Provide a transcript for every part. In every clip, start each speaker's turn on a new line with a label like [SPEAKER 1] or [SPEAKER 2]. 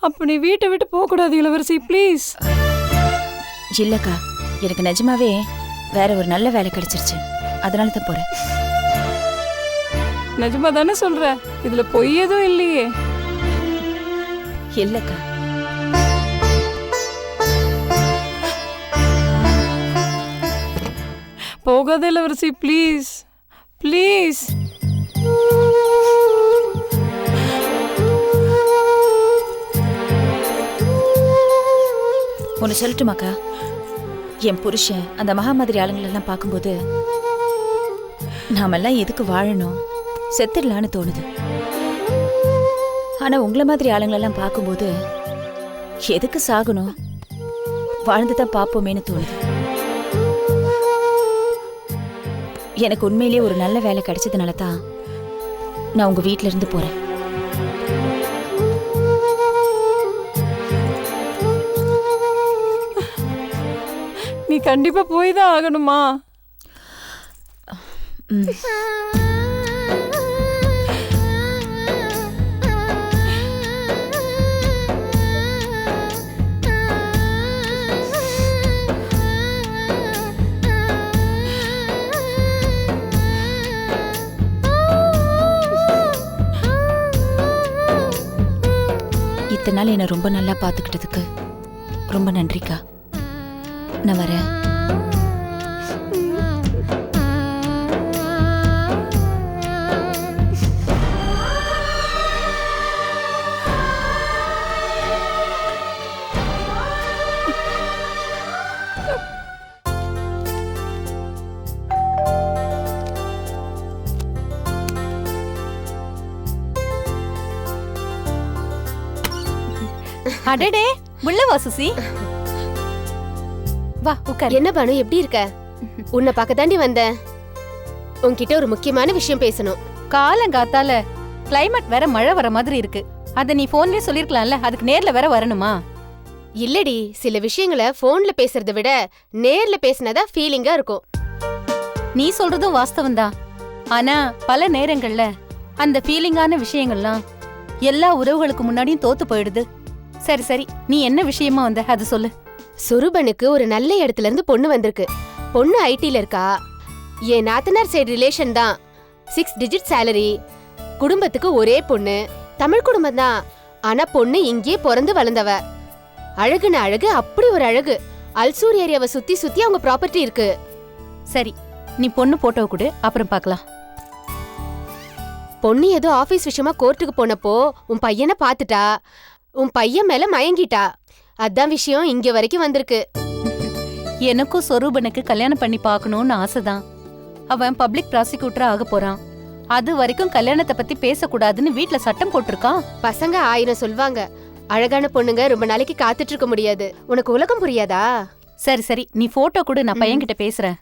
[SPEAKER 1] அப்ப நீ வீட்டை விட்டு போக கூடாது இளவரசி, ப்ளீஸ்.
[SPEAKER 2] இல்லக்கா, எனக்கு நிஜமாவே வேற ஒரு நல்ல வேலை கிடைச்சிருச்சு, அதனால தான் போறேன்.
[SPEAKER 1] நிஜமா தானே சொல்ற? இதுல பொய் எதுவும் இல்லையே.
[SPEAKER 2] இல்லக்கா,
[SPEAKER 1] போகாத இளவரசி, ப்ளீஸ் ப்ளீஸ்.
[SPEAKER 2] ஒன்று சொல்லட்டுமாக்கா? என் புருஷன் அந்த மகா மாதிரி ஆளுங்களெல்லாம் பார்க்கும்போது நாமெல்லாம் எதுக்கு வாழணும், செத்துடலான்னு தோணுது. ஆனா உங்களை மாதிரி ஆளுங்களெல்லாம் பார்க்கும்போது எதுக்கு சாகணும், வாழ்ந்துதான் பார்ப்போமேன்னு தோணுது. எனக்கு உண்மையிலேயே ஒரு நல்ல வேலை கிடைச்சதுனால தான் நான் உங்க வீட்டில இருந்து போறேன்.
[SPEAKER 1] நீ கண்டிப்பா போய் தான் ஆகணுமா?
[SPEAKER 2] இத்தனை நாள் என்னை ரொம்ப நல்லா பார்த்துக்கிட்டதுக்கு ரொம்ப நன்றிக்கா. நான் வரேன்.
[SPEAKER 3] அடடே, உள்ள வா சுசி. வா உட்கார்.
[SPEAKER 4] என்ன பானு, எப்படி இருக்க? உன்னை பார்க்க தாண்டி வந்தேன். உன்கிட்ட ஒரு முக்கியமான விஷயம் பேசணும்.
[SPEAKER 3] காலங்காத்தால கிளைமேட் வேற மழை வர மாதிரி இருக்கு. அத நீ போன்லயே சொல்லிருக்கலாம்ல, அதுக்கு நேர்ல வேற வரணுமா?
[SPEAKER 4] இல்லடி, சில விஷயங்களை போன்ல பேசுறதை விட நேர்ல பேசினதா ஃபீலிங்கா இருக்கும்.
[SPEAKER 3] நீ சொல்றதும் வாஸ்தவம் தான். ஆனா பல நேரங்கள்ல அந்த ஃபீலிங்கான விஷயங்கள்லாம் எல்லா உறவுகளுக்கு முன்னாடியும் தோத்து போயிடுது. சரி சரி, நீ என்ன விஷயமா வந்த அது சொல்லு.
[SPEAKER 4] சுருபனுக்கு ஒரு நல்ல இடத்துல இருந்து பொண்ணு வந்திருக்கு. பொண்ணு ஐடில இருக்கா. என் நாத்தனார் சைடு ரிலேஷன் தான். 6 டிஜிட் சேலரி. குடும்பத்துக்கு ஒரே பொண்ணு. தமிழ் குடும்பம் தான். ஆனா பொண்ணு இங்கேயே பிறந்து வளர்ந்தவ. அழகுன அழகு, அப்படி ஒரு அழகு. அல்சூர் ஏரியாவை சுத்தி சுத்தி அவங்க ப்ராப்பர்ட்டி இருக்கு.
[SPEAKER 3] சரி, நீ பொண்ணு போட்டோ கொடு, அப்புறம் பார்க்கலாம்.
[SPEAKER 4] பொண்ணு ஏதோ ஆபீஸ் விஷயமா கோர்ட்டுக்கு போனப்போ உன் பையனை பாத்துட்டா. உன் பையன் மேல மயங்கிட்டா. அதான் விஷயம் இங்க வரைக்கும் வந்திருக்கு.
[SPEAKER 3] எனக்கும் சொரூபனுக்கு கல்யாணம் பண்ணி பார்க்கணும்னு ஆசைதான். அவன் பப்ளிக் ப்ராசிக்யூட்டரா ஆக போறான். அது வரைக்கும் கல்யாணத்தை பத்தி பேசக்கூடாதுன்னு வீட்ல சட்டம் போட்டிருக்கான்.
[SPEAKER 4] பசங்க 1000 சொல்வாங்க. அழகான பொண்ணுங்க ரொம்ப நாளைக்கு காத்துட்டு இருக்க முடியாது. உனக்கு உலகம் புரியாதா?
[SPEAKER 3] சரி சரி, நீ போட்டோ கொடு, நான் பையன்கிட்ட பேசுறேன்.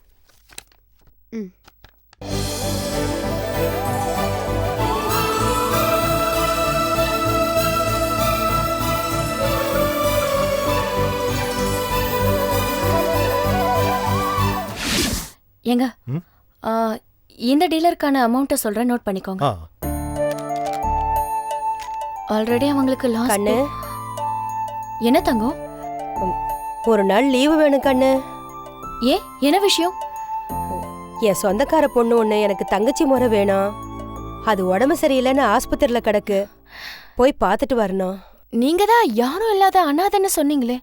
[SPEAKER 2] ஏங்க, இந்த டீலருக்கான அமௌண்ட்டை சொல்றேன், நோட் பண்ணிக்கோங்க. ஆல்ரெடி அவங்களுக்கு லாஸ்.
[SPEAKER 5] கண்ணு,
[SPEAKER 2] என்ன தங்கம்?
[SPEAKER 5] ஒரு நாள் லீவு வேணும் கண்ணு.
[SPEAKER 2] ஏ, என்ன விஷயம்?
[SPEAKER 5] என் சொந்தக்கார பொண்ணு ஒண்ணு எனக்கு தங்கச்சி முறை வேணும். அது உடம்பு சரியில்லைன்னு ஆஸ்பத்திரியில கிடக்கு. போய் பார்த்துட்டு வரணும்.
[SPEAKER 2] நீங்க தான் யாரும் இல்லாத அனாதைன்னு சொன்னீங்களே.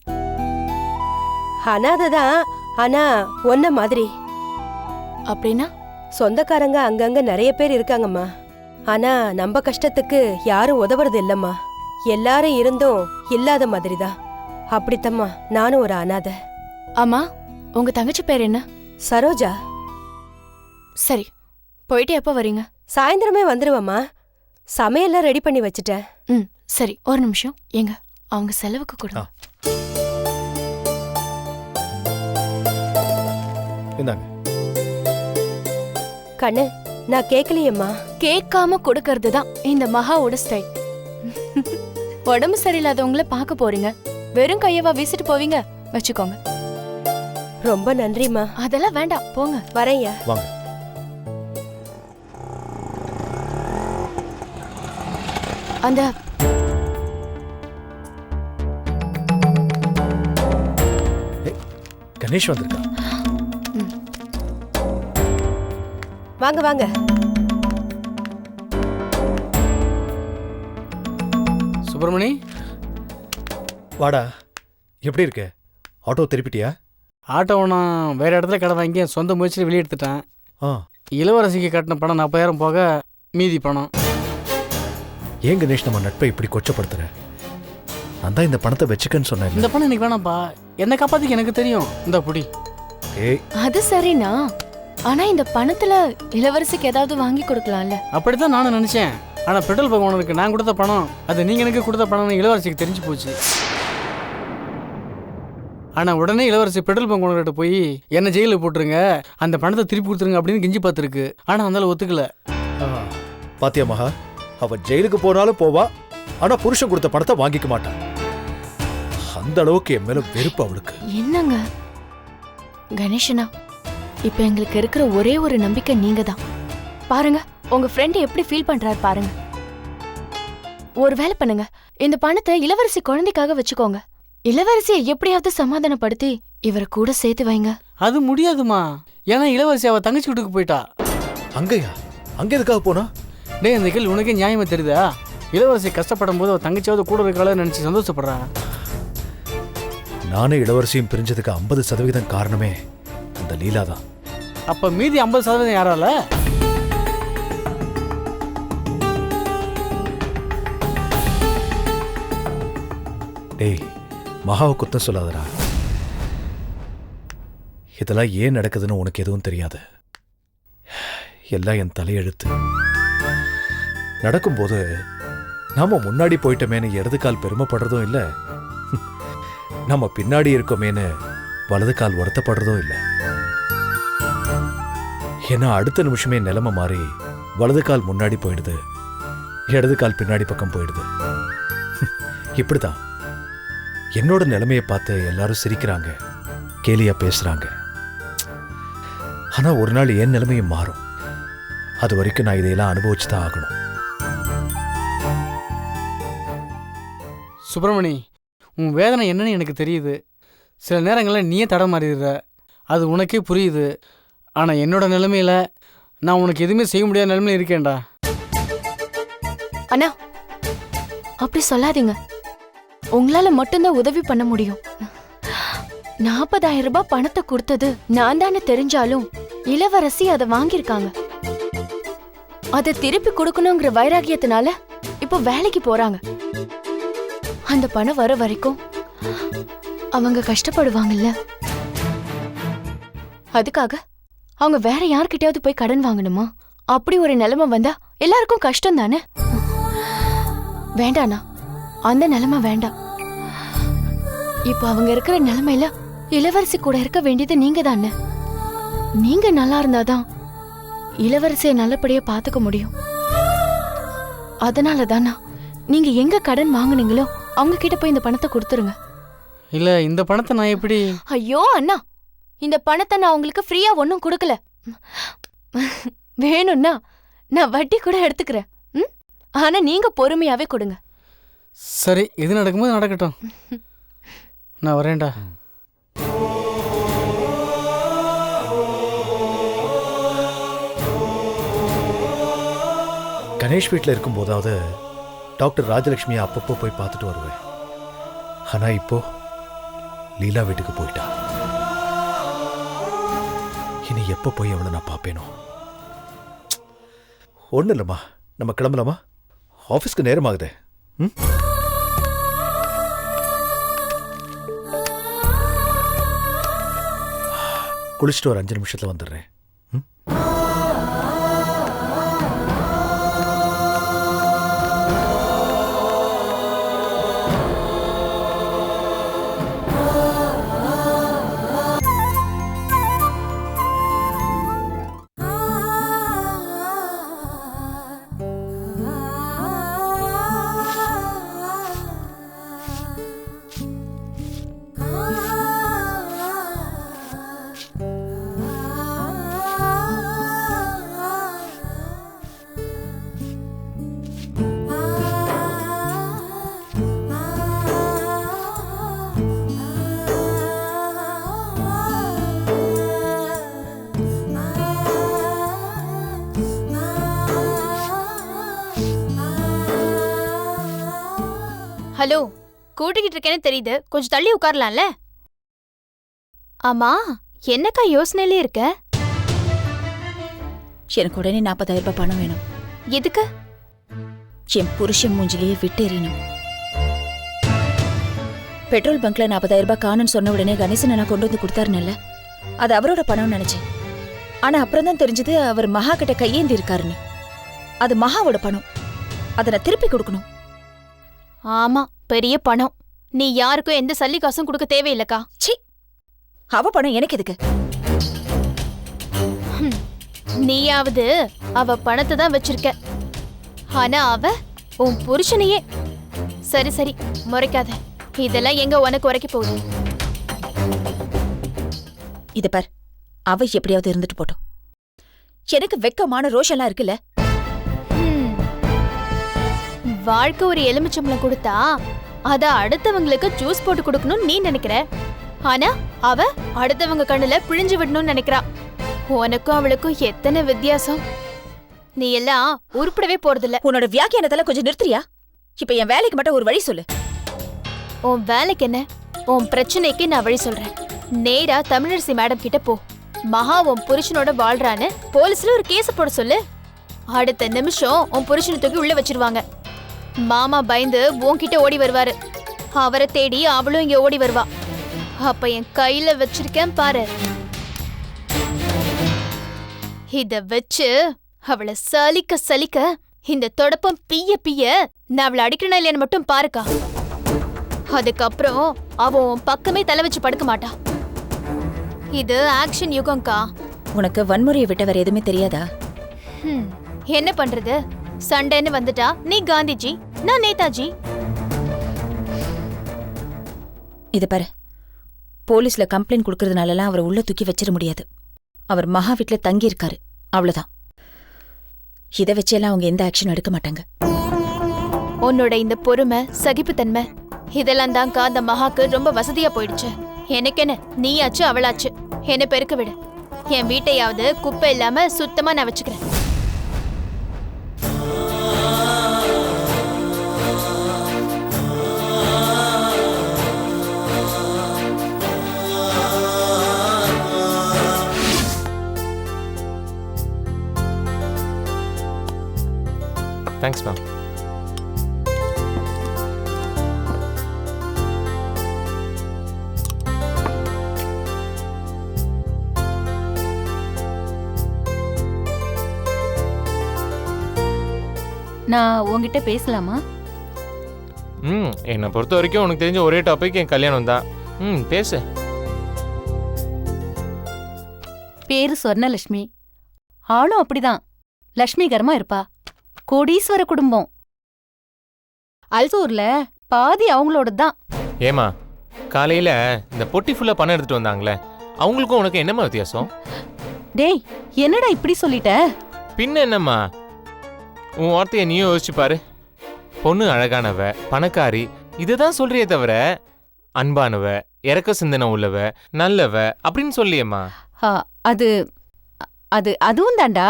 [SPEAKER 5] அனாதை தான், ஆனா ஒன்ன மாதிரி.
[SPEAKER 2] அப்படின்னா?
[SPEAKER 5] சொந்தக்காரங்க அங்கங்க நிறைய பேர் இருக்காங்கம்மா. ஆனா நம்ம கஷ்டத்துக்கு யாரும் உதவுறது இல்லம்மா. எல்லாரும் இருந்தும் இல்லாத மாதிரிதான். அப்படித்தம்மா நானும் ஒரு அனாதை.
[SPEAKER 2] ஆமா, உங்க தங்கச்சி பேர் என்ன?
[SPEAKER 5] சரோஜா.
[SPEAKER 2] சரி, போயிட்டு எப்போ வரீங்க?
[SPEAKER 5] சாயந்தரமே வந்துருவம்மா. சமையல்லாம் ரெடி பண்ணி வச்சுட்டேன்.
[SPEAKER 2] சரி, ஒரு நிமிஷம். ஏங்க, அவங்க செலவுக்கு கொடுங்க.
[SPEAKER 5] கண்ணு, நான் கேட்கலையம்மா.
[SPEAKER 2] கேட்காம கொடுக்கறது தான் இந்த மகாவோட ஸ்டைல். உடம்பு சரியில்லாதவங்கள பார்க்க போறீங்க, வெறும் கையவா வீசிட்டு போவீங்க? வச்சுக்கோங்க.
[SPEAKER 5] ரொம்ப நன்றிம்மா.
[SPEAKER 2] அதெல்லாம் வேண்டாம், போங்க.
[SPEAKER 5] வரையா.
[SPEAKER 2] அந்த
[SPEAKER 6] கணேஷ் வந்திருக்கா.
[SPEAKER 5] வாங்க வாங்க.
[SPEAKER 7] சுப்பிரமணி,
[SPEAKER 6] வாடா. எப்படி இருக்க? ஆட்டோ திருப்பிட்டியா?
[SPEAKER 7] ஆட்டோவை நான் வேற இடத்துல கடை வாங்கி சொந்த முயற்சியில் வெளியே எடுத்துட்டேன்.
[SPEAKER 6] ஆ.
[SPEAKER 7] இளவரசிக்கு கட்டின பணம் 40,000 போக மீதி பணம்.
[SPEAKER 6] ஏன் கணேஷ் நம்ம நட்பை இப்படி கொச்சப்படுத்துற? நான் தான் இந்த பணத்தை வச்சுக்கன்னு சொன்னேன்.
[SPEAKER 7] இந்த பணம் எனக்கு வேணாம்ப்பா, என்னை காப்பாத்திக்க எனக்கு தெரியும். இந்த புடி.
[SPEAKER 6] ஏய்,
[SPEAKER 2] அது சரிண்ணா. ஆனா இந்த பணத்துல இளவரசிக்கு ஏதாவது வாங்கி கொடுக்கலாம்ல.
[SPEAKER 7] அப்படித்தான் நானும் நினைச்சேன். ஆனா பெட்ரோல் பங்க் ஓனருக்கு நான் கொடுத்த பணம் அது நீங்க எனக்கு கொடுத்த பணம்னு இளவரசிக்கு தெரிஞ்சு போச்சு. ஆனா உடனே இளவரசி பெட்ரோல் பங்க் ஓனர்கிட்ட போய் என்ன ஜெயிலில் போட்டுருங்க, அந்த பணத்தை திருப்பி கொடுத்துருங்க அப்படின்னு கெஞ்சி பார்த்துருக்கு. ஆனா அந்த ஒத்துக்கல.
[SPEAKER 6] பாத்தியா மகா, அவ ஜெயிலுக்கு போனாலும் போவா, ஆனா புருஷன் கொடுத்த பணத்தை வாங்கிக்க மாட்டான். அந்த அளவுக்கு என் மேல வெறுப்பு அவளுக்கு.
[SPEAKER 2] என்னங்க கணேஷனா, இப்ப எங்களுக்கு இருக்கிற ஒரே ஒரு நம்பிக்கை நீங்க தான். பாருங்க உங்க ஃப்ரெண்ட் எப்படி ஃபீல் பண்றாரு பாருங்க. ஒரு வேலை பண்ணுங்க, இந்த பணத்தை இளவரசி குழந்தைக்காக வச்சுக்கோங்க. இளவரசியை எப்படியாவது சமாதானப்படுத்தி இவரை கூட சேர்த்து வைங்க.
[SPEAKER 7] அது முடியாதுமா, ஏன்னா இளவரசி அவ தங்கச்சி வீட்டுக்கு போயிட்டா.
[SPEAKER 6] அங்கயா? அங்க எதுக்காக போனா?
[SPEAKER 7] டே, இந்த கேள்வி உனக்கே நியாயமா தெரியுதா? இளவரசி கஷ்டப்படும் போது அவ தங்கச்சியாவது கூட இருக்காளு நினைச்சு சந்தோஷப்படுறா.
[SPEAKER 6] நானே இளவரசியும் பிரிஞ்சதுக்கு 50% காரணமே அந்த லீலா தான்.
[SPEAKER 7] அப்ப மீதி 50% யாரால?
[SPEAKER 6] டேய், மகாவை குத்தம் சொல்லாதடா. இதெல்லாம் ஏன் நடக்குதுன்னு உனக்கு எதுவும் தெரியாது. எல்லாம் என் தலையெழுத்து. நடக்கும்போது நாம முன்னாடி போயிட்டோமேனு இடது கால் பெருமைப்படுறதும் இல்லை, நம்ம பின்னாடி இருக்கோமேனு வலது கால் வருத்தப்படுறதும் இல்லை. ஏன்னா அடுத்த நிமிஷமே நிலைமை மாறி வலது கால் முன்னாடி போயிடுது, இடது கால் பின்னாடி பக்கம் போயிடுது. இப்படிதான் என்னோட நிலைமையை பார்த்து எல்லாரும் சிரிக்கிறாங்க, கேலியா பேசுறாங்க. ஆனா ஒரு நாள் என் நிலைமையும் மாறும். அது வரைக்கும் நான் இதையெல்லாம் அனுபவிச்சுதான் ஆகணும்.
[SPEAKER 7] சுப்பிரமணி, உன் வேதனை என்னன்னு எனக்கு தெரியுது. சில நேரங்களில் நீயே தடம் மாறிடுற, அது உனக்கே புரியுது. ஆனால் என்னோட நிலைமையில நான் உனக்கு எதுவுமே செய்ய முடியாத நிலைமையில இருக்கேன்டா.
[SPEAKER 2] அண்ணா அப்படி சொல்லாதீங்க. உங்களால மட்டும்தான் உதவி பண்ண முடியும். 40,000 ரூபாய் பணத்தை கொடுத்தது நான் தானே தெரிஞ்சாலும் இளவரசி அதை வாங்கியிருக்காங்க. அதை திருப்பி கொடுக்கணுங்கிற வைராகியத்தினால இப்போ வேலைக்கு போறாங்க. அந்த பணம் வர வரைக்கும் அவங்க கஷ்டப்படுவாங்கல்ல. அதுக்காக அவங்க வேற யார்கிட்டயாவது போய் கடன் வாங்கணுமா? அப்படி ஒரு நிலைமை வந்தா எல்லாருக்கும் கஷ்டம் தானே. வேண்டாண்ணா, அந்த நிலைமை வேண்டாம். இப்ப அவங்க இருக்கிற நிலைமையில இளவரசி கூட இருக்க வேண்டியது நீங்க தானே. நீங்க நல்லா இருந்தாதான் இளவரசியை நல்லபடியா பாத்துக்க முடியும். அதனாலதானா நீங்க எங்க கடன் வாங்குனீங்களோ அவங்க கிட்ட போய் இந்த பணத்தை கொடுத்துருங்க.
[SPEAKER 7] இல்ல, இந்த பணத்தை நான் எப்படி?
[SPEAKER 2] ஐயோ அண்ணா, இந்த பணத்தை நான் உங்களுக்கு ஃப்ரீயா ஒன்னும் கொடுக்கல. வேணும்னா நான் வட்டி கூட எடுத்துக்கிறேன். ஆனா நீங்க பொறுமையாவே கொடுங்க.
[SPEAKER 7] சரி, எது நடக்கும்போது நடக்கட்டும். நான் வரேன்டா.
[SPEAKER 6] கணேஷ் வீட்டில் இருக்கும் போதாவது டாக்டர் ராஜலட்சுமியை அப்பப்போ போய் பார்த்துட்டு வருவேன். ஆனா இப்போ லீலா வீட்டுக்கு போயிட்டா. இனி எப்போ போய் அவளை நான் பார்ப்பேனோ? ஒன்றும் இல்லைம்மா, நம்ம கிளம்பலாமா? ஆஃபீஸ்க்கு நேரமாகுதே. குளிச்சுட்டு ஒரு 5 நிமிஷத்துல வந்துடுறேன்.
[SPEAKER 2] ஹலோ, கூட்டிக்கிட்டு இருக்கேன்னு தெரியுது, கொஞ்சம் தள்ளி உட்காரலாம்ல? ஆமா, என்னக்கா யோசனையிலே இருக்க?
[SPEAKER 8] எனக்கு உடனே 40,000 ரூபாய் பணம் வேணும்.
[SPEAKER 2] எதுக்கு?
[SPEAKER 8] என் புருஷன் மூஞ்சிலேயே விட்டேறினும். பெட்ரோல் பங்க்ல 40,000 ரூபாய் காணும்னு சொன்ன உடனே கணேசன் நான் கொண்டு வந்து கொடுத்தாருன்னு, அது அவரோட பணம்னு நினைச்சேன். ஆனா அப்புறம் தான் தெரிஞ்சது அவர் மகா கிட்ட கையேந்தி இருக்காருன்னு. அது மகாவோட பணம், அதை நான் திருப்பி கொடுக்கணும்.
[SPEAKER 2] ஆமா, பெரிய பணம். நீ யாருக்கும் எந்த சல்லி காசும் கொடுக்க தேவையில்லக்கா.
[SPEAKER 8] சி, அவ பணம் எனக்கு எதுக்கு?
[SPEAKER 2] நீயாவது அவ பணத்தை தான் வச்சிருக்க, ஆனா அவ உன் புருஷனையே. சரி சரி, முறைக்காத. இதெல்லாம் எங்க உனக்கு உரைக்க போகுது?
[SPEAKER 8] இத பார், அவ எப்படியாவது இருந்துட்டு போட்டோம். எனக்கு வெக்கமான ரோஷெல்லாம் இருக்குல்ல.
[SPEAKER 2] வாழ்க்கை ஒரு எலுமிச்சம்பளம் கொடுத்தா அத அடுத்தவங்களுக்கு ஜூஸ் போட்டு கொடுக்கணும்னு நீ நினைக்கிற. ஆனா அவ அடுத்தவங்க கண்ணுல பிழிஞ்சு விடணும்னு நினைக்கிறா. உனக்கும் அவளுக்கும் எத்தனை வித்தியாசம். நீ எல்லாம் உருப்படவே போறதில்ல.
[SPEAKER 8] உன்னோட வியாக்கியானத்தெல்லாம் கொஞ்சம் நிறுத்துறியா? இப்ப என் வேலைக்கு மட்டும் ஒரு வழி சொல்லு.
[SPEAKER 2] உன் வேலைக்கு என்ன? உன் பிரச்சனைக்கு நான் வழி சொல்றேன். நேரா தமிழரசி மேடம் கிட்ட போ. மகா உன் புருஷனோட வாழ்றான்னு போலீஸ்ல ஒரு கேஸ் போட சொல்லு. அடுத்த நிமிஷம் உன் புருஷனை தூக்கி உள்ள வச்சிருவாங்க. மாமா பயந்து உன்கிட்ட ஓடி வருவாரு. அவரை தேடி அவளும் இங்க ஓடி வருவா. அப்ப என் கையில வச்சிருக்கேன் பாரு. இத வச்சு அவளை சலிக்க சலிக்க இந்த தொடப்பம் பிய பிய நான் அவளை அடிக்கணும் இல்லைன்னு மட்டும் பாருக்கா. அதுக்கப்புறம் அவ உன் பக்கமே தலை வச்சு படுக்க மாட்டா. இது ஆக்ஷன் யுகம்க்கா.
[SPEAKER 8] உனக்கு வன்முறையை விட்ட வேற எதுவுமே தெரியாதா?
[SPEAKER 2] என்ன பண்றது? சண்டைன்னு வந்துட்டா நீ காந்திஜி, நான் நேதாஜி.
[SPEAKER 8] இத பாரு, போலீஸ்ல கம்ப்ளைண்ட் கொடுக்கறதுனாலலாம் அவரை உள்ள தூக்கி வச்சிட முடியாது. அவர் மகா வீட்டுல தங்கி இருக்காரு, அவ்வளவுதான். இதை வச்செல்லாம் அவங்க எந்த ஆக்ஷன் எடுக்க மாட்டாங்க.
[SPEAKER 2] உன்னோட இந்த பொறுமை, சகிப்புத்தன்மை இதெல்லாம் தான்க்கா அந்த மகாக்கு ரொம்ப வசதியா போயிடுச்சு. எனக்கு என்ன, நீயாச்சு அவளாச்சு. என்ன பெருக்க விடு. என் வீட்டையாவது குப்பை இல்லாம சுத்தமா நான் வச்சுக்கிறேன்.
[SPEAKER 9] Thanks ma'am.
[SPEAKER 3] நான் உன்கிட்ட பேசலாமா?
[SPEAKER 9] என்னை பொறுத்த வரைக்கும் உனக்கு தெரிஞ்ச ஒரே டாபிக் என் கல்யாணம் தான். பேசு.
[SPEAKER 3] பேரு சொர்ணலட்சுமி. ஆளும் அப்படிதான் லட்சுமிகரமா இருப்பா. கோடீஸ்வர குடும்பம். அல்சூர்ல பாதி அவங்களோட தான்.
[SPEAKER 9] ஏமா, காலையில இந்த பொட்டி ஃபுல்லா பணம் எடுத்துட்டு வந்தாங்களே, அவங்களுக்கும் உனக்கு என்னம்மா வித்தியாசம்?
[SPEAKER 3] டேய், என்னடா இப்படி சொல்லிட்ட?
[SPEAKER 9] பின்ன என்னம்மா, உன் வார்த்தையை நீயும் யோசிச்சு பாரு. பொண்ணு அழகானவ, பணக்காரி, இதுதான் சொல்றியே தவிர அன்பானவ, இறக்க சிந்தனை உள்ளவ, நல்லவ அப்படின்னு சொல்லியம்மா.
[SPEAKER 3] அது அது அதுவும் தாண்டா.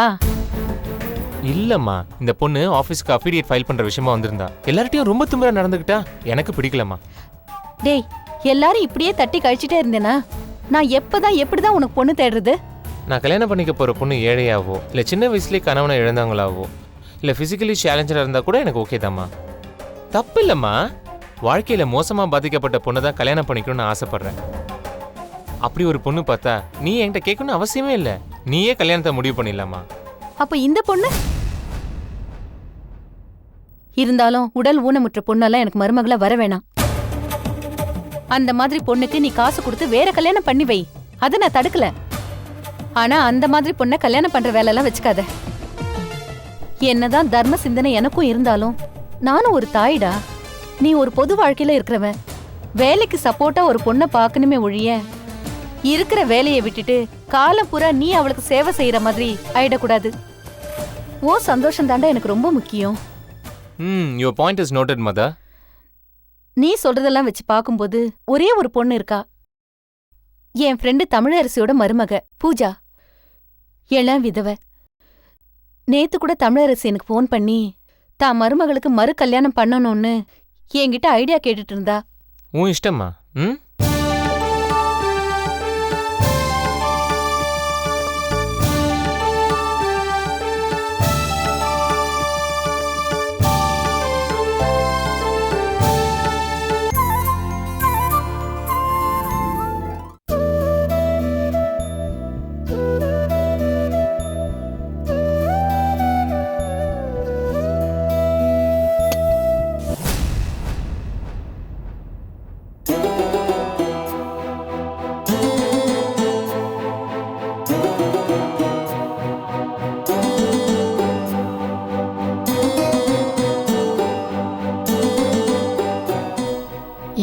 [SPEAKER 9] இல்லம்மா, இந்த பொண்ணு ஆபீஸ்க்கு அஃபிலியேட் ஃபைல் பண்ற விஷயமா வந்திருந்தா. எல்லார்ட்டையும் ரொம்ப திமிரா நடந்துக்கிட்டா. எனக்கு பிடிக்கலம்மா.
[SPEAKER 3] டேய், எல்லாரும் இப்படியே தட்டி கழிச்சிட்டே இருந்தேனா நான் எப்பதான் எப்படிதான் உனக்கு பொண்ணு தேடுறது?
[SPEAKER 9] நான் கல்யாணம் பண்ணிக்க போற பொண்ணு ஏழையாவோ, இல்ல சின்ன வயசுலேயே கணவனை இழந்தவங்களாவோ, இல்ல பிசிக்கலி சேலஞ்சரா இருந்தா கூட எனக்கு ஓகே தாம்மா. தப்பு இல்லம்மா. வாழ்க்கையில மோசமா பாதிக்கப்பட்ட பொண்ணை தான் கல்யாணம் பண்ணிக்கணும்னு ஆசைப்படுறேன். அப்படி ஒரு பொண்ணு பார்த்தா நீ என்கிட்ட கேட்கணும்னு அவசியமே இல்லை. நீயே கல்யாணத்தை முடிவு பண்ணிடலாமா?
[SPEAKER 3] அப்ப இந்த பொண்ணு இருந்தாலும் உடல் ஊனமுற்ற பொண்ணெல்லாம் எனக்கு மருமகளா வர வேணாம். அந்த மாதிரி பொண்ணுக்கு நீ காசு கொடுத்து வேற கல்யாணம் பண்ணி வை, அதை நான் தடுக்கல. ஆனா அந்த மாதிரி பொண்ணை கல்யாணம் பண்ற வேலை எல்லாம் வச்சுக்காத. என்னதான் தர்ம சிந்தனை எனக்கும் இருந்தாலும் நானும் ஒரு தாயிடா. நீ ஒரு பொது வாழ்க்கையில இருக்கிறவன். வேலைக்கு சப்போர்ட்டா ஒரு பொண்ணை பார்க்கணுமே ஒழிய இருக்கிற வேலையை விட்டுட்டு காலம் பூரா நீ அவளுக்கு சேவை செய்யற மாதிரி ஆயிடக்கூடாது. ஓ சந்தோஷம் தாண்டா எனக்கு ரொம்ப முக்கியம்.
[SPEAKER 9] your point is noted, mother.
[SPEAKER 3] நீ சொல்றதெல்லாம் வச்சு பார்க்கும்போது ஒரே ஒரு பொண்ணு இருக்கா. என் ஃப்ரெண்டு தமிழரசியோட மருமக பூஜா, இளம் விதவை. நேத்து கூட தமிழரசி எனக்கு ஃபோன் பண்ணி தான் மருமகளுக்கு மறு கல்யாணம் பண்ணணும்னு என்கிட்ட ஐடியா கேட்டுட்டு இருந்தா.
[SPEAKER 9] உன் இஷ்டம்மா. ம்.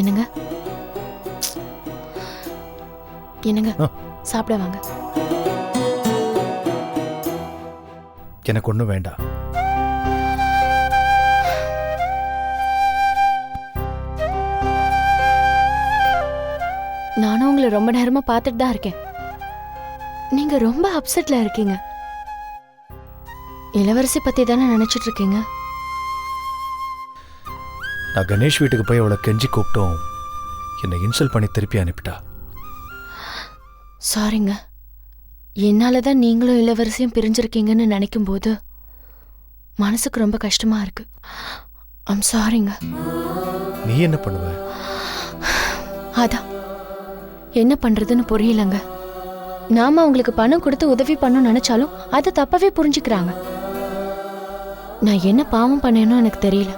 [SPEAKER 2] என்னங்க என்னங்க சாப்பிட வாங்க.
[SPEAKER 6] எனக்கு ஒன்றும் வேண்டாம்.
[SPEAKER 2] நானும் உங்களை ரொம்ப நேரமா பார்த்துட்டு தான் இருக்கேன். நீங்க ரொம்ப அப்செட்ல இருக்கீங்க. இளவரசி பத்தி தானே நினைச்சிட்டு இருக்கீங்க?
[SPEAKER 6] நான் கணேஷ் வீட்டுக்கு போய் அவளை கெஞ்சி கூப்பிட்டோம், என்னை இன்சல்ட் பண்ணி திருப்பி அனுப்பிட்டா.
[SPEAKER 2] சாரிங்க. என்னால தான் நீங்களும் இளவரசியும் பிரிஞ்சிருக்கீங்கன்னு நினைக்கும் போது மனசுக்கு ரொம்ப கஷ்டமா இருக்கு. ஐம் சாரிங்க.
[SPEAKER 6] நீ என்ன பண்ணுவ?
[SPEAKER 2] அதான் என்ன பண்றதுன்னு புரியலங்க. நாம அவங்களுக்கு பணம் கொடுத்து உதவி பண்ணணும்னு நினைச்சாலும் அதை தப்பாவே புரிஞ்சுக்கிறாங்க. நான் என்ன பாவம் பண்ணேன்னு எனக்கு தெரியல.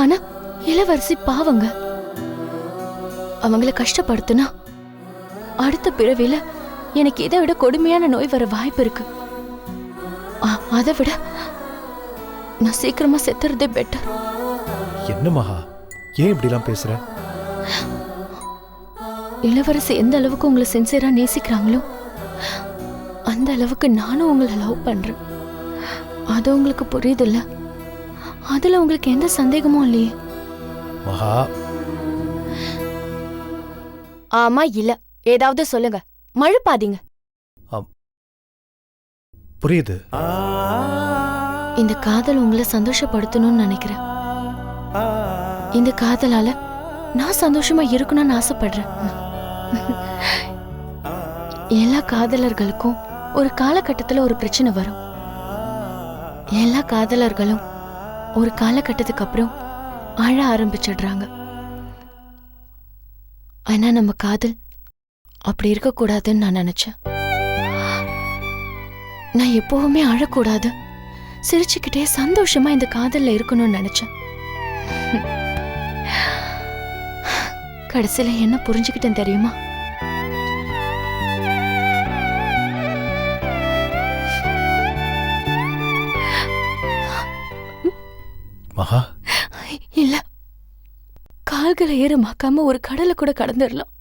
[SPEAKER 2] ஆனா இளவரசி பாவங்க. அவங்கள கஷ்டப்படுத்துனா அடுத்த பிறவில எனக்கு இதை விட கொடுமையான நோய் வர வாய்ப்பு இருக்கு. அதை விட நான் சீக்கிரமா செத்துறதே பெட்டர்.
[SPEAKER 6] என்ன மகா, ஏன் இப்படிலாம் பேசுற?
[SPEAKER 2] இளவரசி எந்த அளவுக்கு உங்களை சின்சியரா நேசிக்கிறாங்களோ அந்த அளவுக்கு நானும் உங்களை லவ் பண்றேன். அது உங்களுக்கு புரியுதுல்ல? அதுல உங்களுக்கு எந்த சந்தேகமும் இல்லையே?
[SPEAKER 6] மகா,
[SPEAKER 2] ஆமா இல்ல ஏதாவது சொல்லுங்க, மழுப்பாதீங்க.
[SPEAKER 6] புரியுது.
[SPEAKER 2] இந்த காதல் உங்களை சந்தோஷப்படுத்தணும்னு நினைக்கிறேன். இந்த காதலால நான் சந்தோஷமா இருக்கணும்னு ஆசைப்படுறேன். எல்லா காதலர்களுக்கும் ஒரு காலகட்டத்துல ஒரு பிரச்சனை வரும். எல்லா காதலர்களும் ஒரு காலகட்டத்துக்கு அப்புறம் அழ ஆரம்பிச்சிடுறாங்க. ஆனா நம்ம காதல் அப்படி இருக்கக்கூடாதுன்னு நான் நினைச்சேன். நான் எப்பவுமே அழக்கூடாது, சிரிச்சுக்கிட்டே சந்தோஷமா இந்த காதல்ல இருக்கணும்னு நினைச்சேன். கடைசியில என்ன புரிஞ்சுக்கிட்டேன் தெரியுமா?
[SPEAKER 6] மகா,
[SPEAKER 2] இல்ல, கால்களை ஏறமாக்காம ஒரு கடலை கூட கடந்துடலாம்,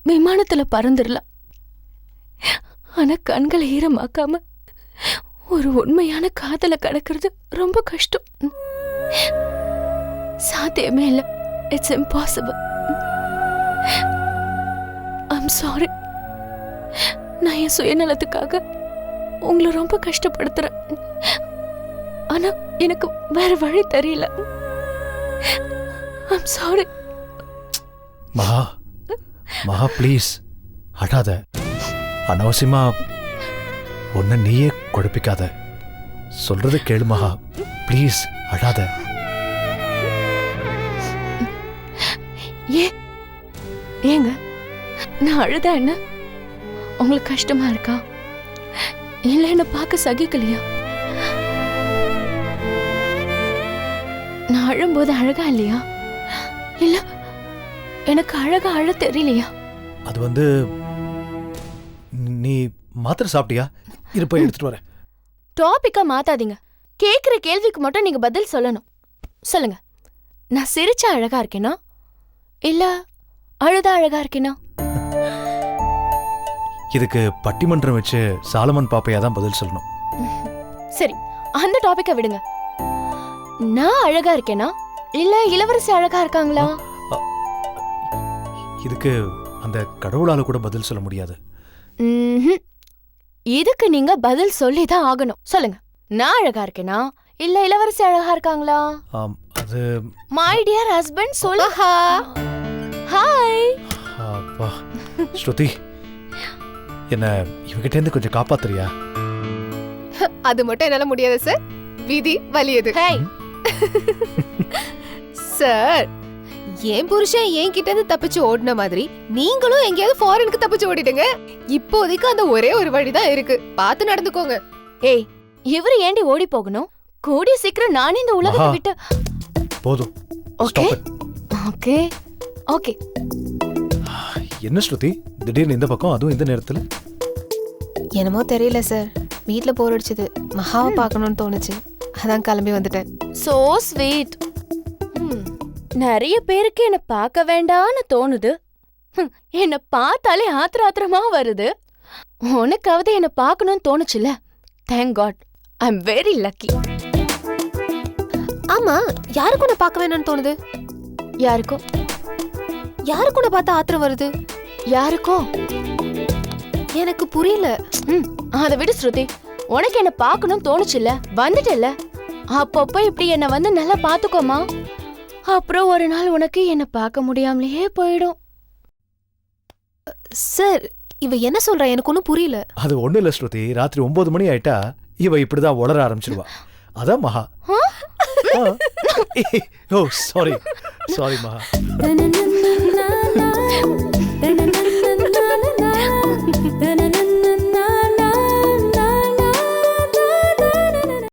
[SPEAKER 2] விமானத்துல பறந்துடலாம். ஆனா கண்களை ஈரமாக்காம ஒரு உண்மையான காதலை கடக்கிறது ரொம்ப கஷ்டம். சாத்தியமே இல்ல. It's impossible. I'm sorry. நான் என் சுயநலத்துக்காக உங்களை ரொம்ப கஷ்டப்படுத்துறேன். ஆனா எனக்கு வேற வழி தெரியல. I'm sorry.
[SPEAKER 6] மகா, மகா ப்ளீஸ் அழாத. அனாவசியமா ஒன்ன நீயே குழப்பிக்காத. சொல்றது கேளு மகா, ப்ளீஸ் அழாத.
[SPEAKER 2] ஏங்க நான் அழுதா என்ன உங்களுக்கு கஷ்டமா இருக்கா? இல்ல என்ன பார்க்க சகிக்கலையா? நான் அழும்போது அழகா இல்லையா? இல்ல எனக்கு அழகா அழ தெரியலையா?
[SPEAKER 6] அது நீ மாத்திரை சாப்பிட்டியா? இருப்ப எடுத்துட்டு வரேன்.
[SPEAKER 2] டாபிக்கா மாத்தாதீங்க. கேக்குற கேள்விக்கு மட்டும் நீங்க பதில் சொல்லணும். சொல்லுங்க, நான் சிரிச்சா அழகா இருக்கேனா இல்ல அழுதா அழகா இருக்கேனா?
[SPEAKER 6] இதுக்கு பட்டிமன்றம் வச்சு சாலமன் பாப்பையா தான் பதில் சொல்லணும்.
[SPEAKER 2] சரி, அந்த டாபிக்க விடுங்க. நான் அழகா இருக்கேனா இல்ல இளவரசி அழகா இருக்காங்களா?
[SPEAKER 6] இதுக்கு அந்த கடவுளால கூட பதில் சொல்ல முடியாது.
[SPEAKER 2] இதுக்கு நீங்க பதில் சொல்லிதான் ஆகணும். சொல்லுங்க, நான் அழகா இருக்கேனா இல்ல இளவரசி அழகா இருக்காங்களா?
[SPEAKER 6] அது
[SPEAKER 2] மை டியர் ஹஸ்பண்ட் சொல்லுங்க. ஹாய்.
[SPEAKER 6] அப்பா ஸ்ருதி, என்ன இவகிட்ட இருந்து கொஞ்சம் காப்பாத்துறியா?
[SPEAKER 4] அது மட்டும் என்னால முடியாது சார், விதி வலியது.
[SPEAKER 2] ஹேய்.
[SPEAKER 4] சார், என் புருஷன் என்கிட்ட இருந்து தப்பிச்சு ஓடின மாதிரி நீங்களும் எங்கேயாவது ஃபாரினுக்கு தப்பிச்சு ஓடிடுங்க. இப்போதைக்கு அந்த ஒரே ஒரு வழிதான் இருக்கு, பார்த்து நடந்துக்கோங்க.
[SPEAKER 2] ஏய், இவரு ஏண்டி ஓடி போகணும்? கூடிய சீக்கிரம் நானே இந்த உலகத்தை
[SPEAKER 6] மகா.
[SPEAKER 2] விட்டு.
[SPEAKER 6] போதும்.
[SPEAKER 2] Okay
[SPEAKER 6] Stop it.
[SPEAKER 2] Okay okay.
[SPEAKER 6] என்ன ஸ்ருதி திடீர்னு இந்த பக்கம், அதுவும் இந்த நேரத்துல?
[SPEAKER 4] என்னமோ தெரியல சார், வீட்ல போர் அடிச்சது, மகாவை பார்க்கணும்னு தோணுச்சு, அதான் கிளம்பி வந்துட்டேன்.
[SPEAKER 2] So sweet. நிறைய பேருக்கு என்ன பார்க்க வேண்டான்னு தோணுது. என்ன பார்த்தாலே ஆத்திரமா வருது. உனக்காவது என்ன பார்க்கணும்னு தோணுச்சுல. Thank God, I am very lucky.
[SPEAKER 4] ஆமா, யாருக்கு உன்னை பார்க்க வேணும்னு தோணுது?
[SPEAKER 2] யாருக்கோ
[SPEAKER 4] யாருக்கு உன்னை பார்த்தா ஆத்திரம் வருது?
[SPEAKER 2] யாருக்கோ
[SPEAKER 4] எனக்கு புரியல.
[SPEAKER 2] அதை விடு ஸ்ருதி. உனக்கு என்ன பார்க்கணும்னு தோணுச்சுல, வந்துட்டல. அப்பப்போ இப்படி என்ன வந்து நல்லா பாத்துக்கோமா. அப்புறம் ஒரு நாள் உனக்கு என்ன பார்க்க முடியாமலேயே போயிடும்.
[SPEAKER 4] சார், இவ என்ன சொல்றா? எனக்கு ஒன்னும் புரியல.
[SPEAKER 6] அது ஒண்ணு இல்ல ஸ்ருதி, ராத்திரி 9 மணி ஆயிட்டா இவ இப்படிதான் உளர ஆரம்பிச்சிருவா. அதான் மகா. ஓ சாரி மகா.